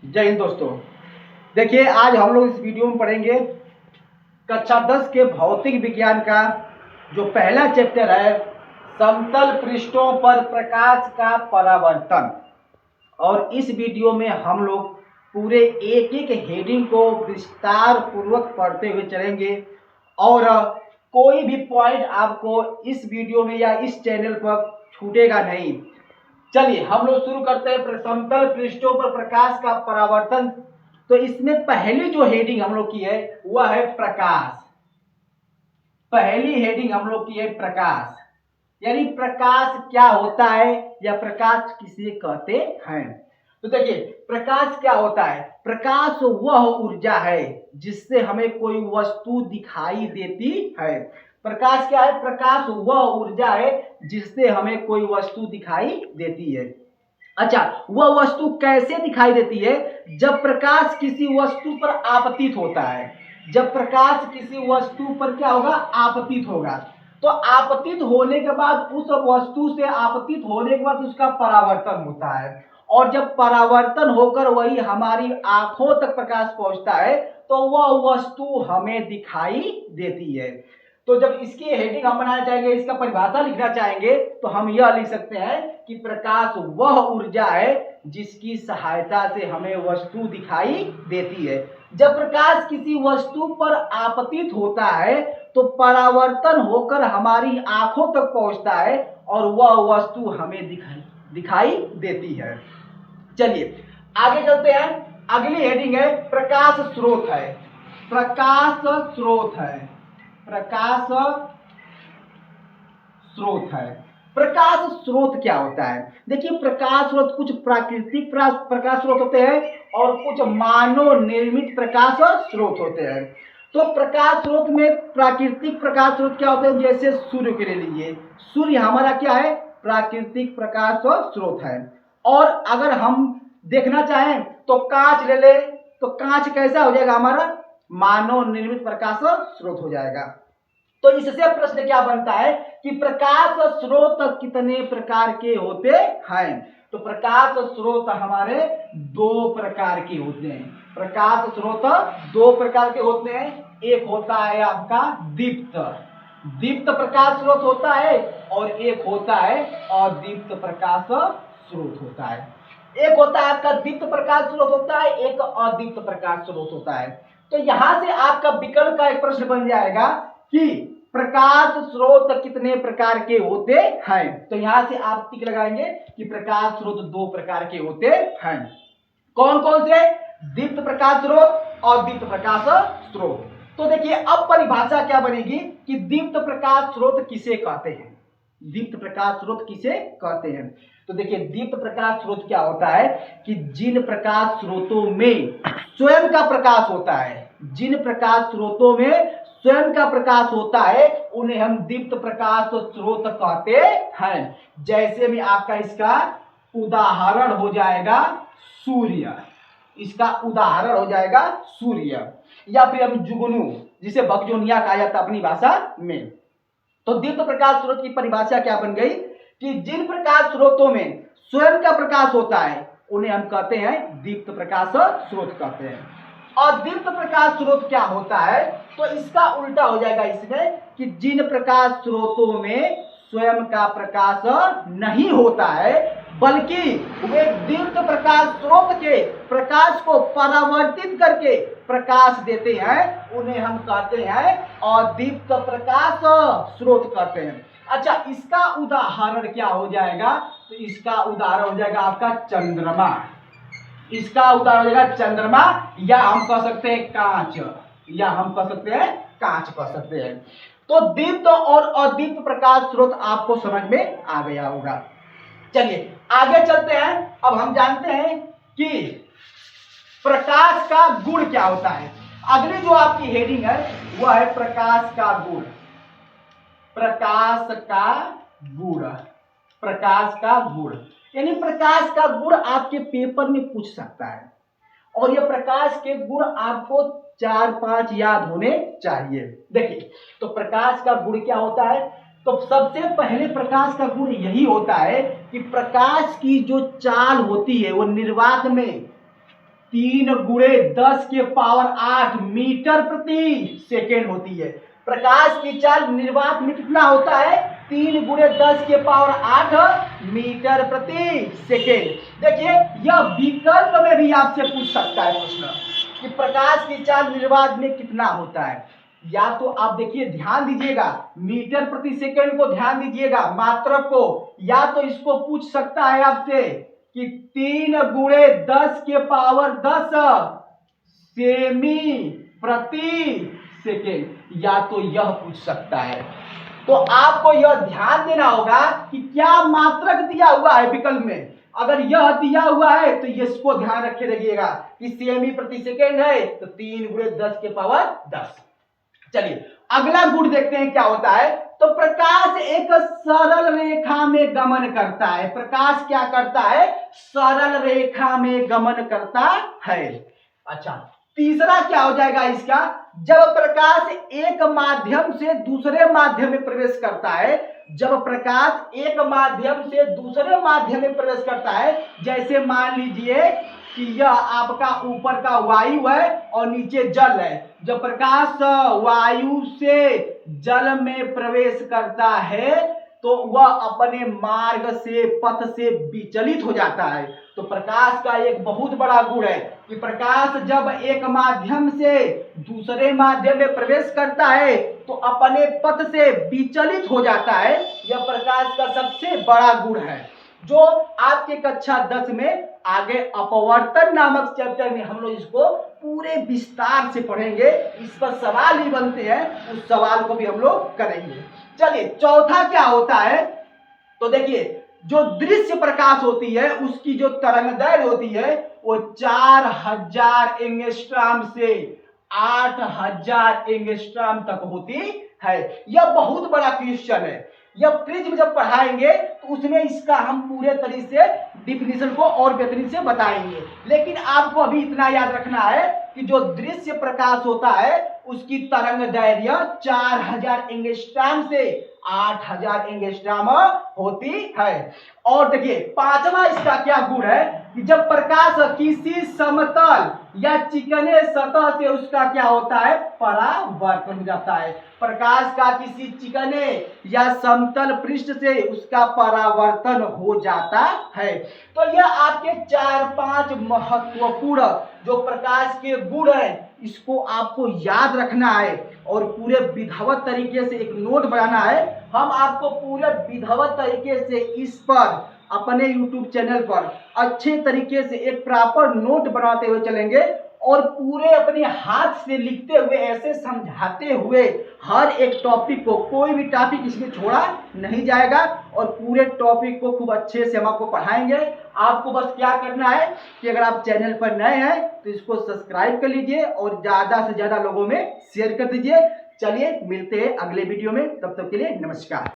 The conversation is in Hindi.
जय हिंद दोस्तों। देखिए, आज हम लोग इस वीडियो में पढ़ेंगे कक्षा 10 के भौतिक विज्ञान का जो पहला चैप्टर है, समतल पृष्ठों पर प्रकाश का परावर्तन। और इस वीडियो में हम लोग पूरे एक एक हेडिंग को विस्तार पूर्वक पढ़ते हुए चलेंगे और कोई भी पॉइंट आपको इस वीडियो में या इस चैनल पर छूटेगा नहीं। चलिए हम लोग शुरू करते हैं। समतल पृष्ठों पर प्रकाश का परावर्तन। तो इसमें पहली जो हेडिंग हम लोग की है वह है प्रकाश। पहली हेडिंग हम लोग की है प्रकाश, यानी प्रकाश क्या होता है या प्रकाश किसे कहते हैं। तो देखिए, प्रकाश क्या होता है। प्रकाश वह ऊर्जा है जिससे हमें कोई वस्तु दिखाई देती है। प्रकाश क्या है? प्रकाश वह ऊर्जा है जिससे हमें कोई वस्तु दिखाई देती है। अच्छा, वह वस्तु कैसे दिखाई देती है? जब प्रकाश किसी वस्तु पर आपतित होता है। जब प्रकाश किसी वस्तु पर क्या होगा? आपतित होगा। तो आपतित होने के बाद उस वस्तु से आपतित होने के बाद उसका परावर्तन होता है, और जब परावर्तन होकर वही हमारी आंखों तक प्रकाश पहुंचता है तो वह वस्तु हमें दिखाई देती है। तो जब इसकी हेडिंग हम बनाना चाहेंगे, इसका परिभाषा लिखना चाहेंगे, तो हम यह लिख सकते हैं कि प्रकाश वह ऊर्जा है जिसकी सहायता से हमें वस्तु दिखाई देती है। जब प्रकाश किसी वस्तु पर आपतित होता है तो परावर्तन होकर हमारी आंखों तक पहुंचता है और वह वस्तु हमें दिखाई देती है। चलिए आगे चलते हैं। अगली हेडिंग है प्रकाश स्रोत है। प्रकाश स्रोत है। प्रकाश स्रोत है। प्रकाश स्रोत क्या होता है? देखिए, प्रकाश स्रोत कुछ प्राकृतिक प्रकाश स्रोत होते हैं और कुछ मानव निर्मित प्रकाश स्रोत होते हैं। तो प्रकाश स्रोत में प्राकृतिक प्रकाश स्रोत क्या होते हैं? जैसे सूर्य के ले लीजिए, सूर्य हमारा क्या है? प्राकृतिक प्रकाश स्रोत है। और अगर हम देखना चाहें तो कांच ले ले, तो कांच कैसा हो जाएगा? हमारा मानव निर्मित प्रकाश स्रोत हो जाएगा। तो इससे प्रश्न क्या बनता है कि प्रकाश स्रोत कितने प्रकार के होते हैं? तो प्रकाश स्रोत हमारे दो प्रकार के होते हैं। प्रकाश स्रोत दो प्रकार के होते हैं। एक होता है आपका दीप्त, दीप्त प्रकाश स्रोत होता है, और एक होता है अदीप्त प्रकाश स्रोत होता है। एक होता है आपका दीप्त प्रकाश स्रोत होता है, एक अदीप्त प्रकाश स्रोत होता है। तो यहां से आपका विकल्प का एक प्रश्न बन जाएगा कि प्रकाश स्रोत कितने प्रकार के होते हैं। तो यहां से आप टिक लगाएंगे कि प्रकाश स्रोत दो प्रकार के होते हैं। कौन कौन से? दीप्त प्रकाश स्रोत और दीप्त प्रकाश स्रोत। तो देखिए, अब परिभाषा क्या बनेगी कि दीप्त प्रकाश स्रोत किसे कहते हैं। दीप्त प्रकाश स्रोत किसे कहते हैं? तो देखिए, दीप्त प्रकाश स्रोत क्या होता है कि जिन प्रकाश स्रोतों में स्वयं का प्रकाश होता है, जिन प्रकाश स्रोतों में स्वयं का प्रकाश होता है उन्हें हम दीप्त प्रकाश स्रोत कहते हैं। जैसे में आपका इसका उदाहरण हो जाएगा सूर्य। इसका उदाहरण हो जाएगा सूर्य, या फिर हम जुगनू, जिसे बकजोनिया कहा जाता है अपनी भाषा में। तो दीप्त प्रकाश स्रोत की परिभाषा क्या बन गई कि जिन प्रकाश स्रोतों में स्वयं का प्रकाश होता है उन्हें हम कहते हैं दीप्त प्रकाश स्रोत कहते हैं। और दीप्त प्रकाश स्रोत क्या होता है? तो इसका उल्टा हो जाएगा इसमें कि जिन प्रकाश स्रोतों में स्वयं का प्रकाश नहीं होता है बल्कि वे दीप्त प्रकाश स्रोत के प्रकाश को परावर्तित करके प्रकाश देते हैं, उन्हें हम कहते हैं अदीप्त प्रकाश स्रोत कहते हैं। अच्छा, इसका उदाहरण क्या हो जाएगा? तो इसका उदाहरण हो जाएगा आपका चंद्रमा। इसका उदाहरण हो जाएगा चंद्रमा, या हम कह सकते हैं कांच, या हम कह सकते हैं कांच कह सकते हैं। तो दीप्त और अदीप्त प्रकाश स्रोत आपको समझ में आ गया होगा। चलिए आगे चलते हैं। अब हम जानते हैं कि प्रकाश का गुण क्या होता है। अगली जो आपकी हेडिंग है वह है प्रकाश का गुण। प्रकाश का गुण। प्रकाश का गुण यानी प्रकाश का गुण आपके पेपर में पूछ सकता है, और यह प्रकाश के गुण आपको 4-5 याद होने चाहिए। देखिए, तो प्रकाश का गुण क्या होता है? तो सबसे पहले प्रकाश का गुण यही होता है कि प्रकाश की जो चाल होती है वो निर्वात में 3 गुणे 10 के पावर 8 मीटर प्रति सेकेंड होती है। प्रकाश की चाल निर्वात में कितना होता है? 3 गुणे 10 के पावर 8 मीटर प्रति सेकेंड। देखिए यह विकल्प में भी आपसे पूछ सकता है प्रश्न कि प्रकाश की चाल निर्वात में कितना होता है। या तो आप देखिए ध्यान दीजिएगा, मीटर प्रति सेकेंड को ध्यान दीजिएगा, मात्रक को, या तो इसको पूछ सकता है आपसे कि 3 गुणे 10 के पावर 10 सेमी प्रति सेकेंड, या तो यह पूछ सकता है। तो आपको यह ध्यान देना होगा कि क्या मात्रक दिया हुआ है विकल्प में। अगर यह दिया हुआ है तो इसको ध्यान रखे रखिएगा कि सेमी प्रति सेकेंड है तो 3 गुणे 10 के पावर 10। चलिए अगला गुण देखते हैं क्या होता है। तो प्रकाश एक सरल रेखा में गमन करता है। प्रकाश क्या करता है? सरल रेखा में गमन करता है। अच्छा, तीसरा क्या हो जाएगा इसका? जब प्रकाश एक माध्यम से दूसरे माध्यम में प्रवेश करता है, जब प्रकाश एक माध्यम से दूसरे माध्यम में प्रवेश करता है, जैसे मान लीजिए कि यह आपका ऊपर का वायु है और नीचे जल है। जब प्रकाश वायु से जल में प्रवेश करता है तो वह अपने मार्ग से, पथ से विचलित हो जाता है। तो प्रकाश का एक बहुत बड़ा गुण है कि प्रकाश जब एक माध्यम से दूसरे माध्यम में प्रवेश करता है तो अपने पथ से विचलित हो जाता है। यह प्रकाश का सबसे बड़ा गुण है, जो आपके कक्षा 10 में आगे अपवर्तन नामक चैप्टर में हम लोग इसको पूरे विस्तार से पढ़ेंगे। इस पर सवाल भी बनते हैं, उस सवाल को भी हम लोग करेंगे। चलिए चौथा क्या होता है? तो देखिए जो दृश्य प्रकाश होती है उसकी जो तरंगदैर्घ्य होती है वो 4000 एंगस्ट्रॉम से 8000 एंगस्ट्रॉम तक होती है। यह बहुत बड़ा क्वेश्चन है। यह प्रिज्म जब पढ़ाएंगे तो उसमें इसका हम पूरे तरीके से डिफिनीशन को और बेहतरीन से बताएंगे। लेकिन आपको अभी इतना याद रखना है कि जो दृश्य प्रकाश होता है उसकी तरंगदैर्घ्य 4000 एंगस्ट्रॉम से 8000 एंगस्ट्रॉम होती है। और देखिए पांचवा इसका क्या गुण है कि जब प्रकाश किसी समतल या चिकने सतह से उसका क्या होता है? परावर्तन हो जाता है। प्रकाश का किसी चिकने या समतल पृष्ठ से उसका परावर्तन हो जाता है। तो यह आपके 4-5 महत्वपूर्ण जो प्रकाश के गुण हैं इसको आपको याद रखना है और पूरे विधिवत तरीके से एक नोट बनाना है। हम आपको पूरे विधिवत तरीके से इस पर अपने YouTube चैनल पर अच्छे तरीके से एक प्रॉपर नोट बनाते हुए चलेंगे और पूरे अपने हाथ से लिखते हुए, ऐसे समझाते हुए हर एक टॉपिक को, कोई भी टॉपिक इसमें छोड़ा नहीं जाएगा और पूरे टॉपिक को खूब अच्छे से हम आपको पढ़ाएंगे। आपको बस क्या करना है कि अगर आप चैनल पर नए हैं तो इसको सब्सक्राइब कर लीजिए और ज़्यादा से ज़्यादा लोगों में शेयर कर दीजिए। चलिए मिलते हैं अगले वीडियो में, तब तक के लिए नमस्कार।